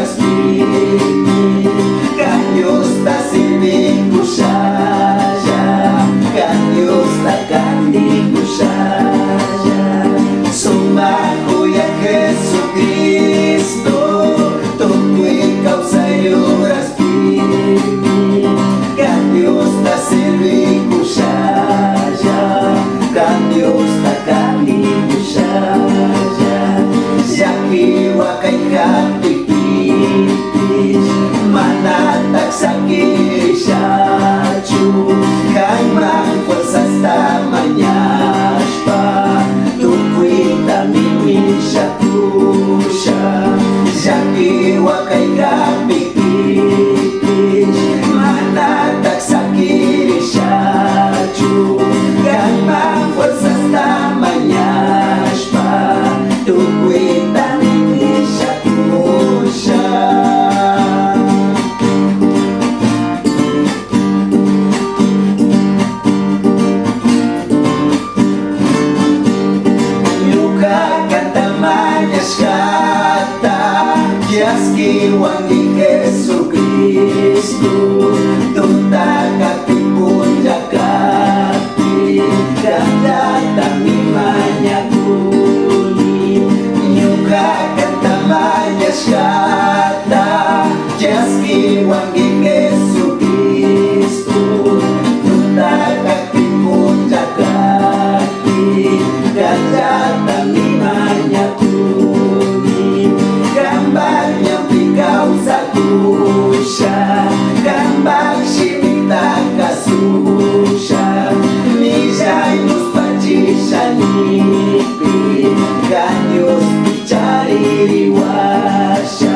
respiri, kan Diyos ta silbing ko siya, kan Diyos ta kandi ko siya. Sumako ya Jesu Cristo, tunggu ikaw sa'yo respiri, kan Diyos ta silbing ko siya, kan Diyos ta kandi ko siya. Siyakiwa kay kapipis, manatag sa kirisyachu, kay mangkwasas tamanyas pa, tukoy tamimin siya kusya. Siyakiwa kay kapipis, manatag sa kirisyachu, kay mangkwasas tamanyas pa, tukoy tamimin siya kusya. Yaski wangi Yesu Kristu, tunta katipun jakati, datang imanya kuni, nyuka kantamanya skata. Yaski wangi Yesu Kristu, tunta katipun jakati, datang imanya kuni. Gambar yang ikaw sa kusya, gambar simita kasusya, misay nos pacisya nipi, kan Diyos dicari riwasya.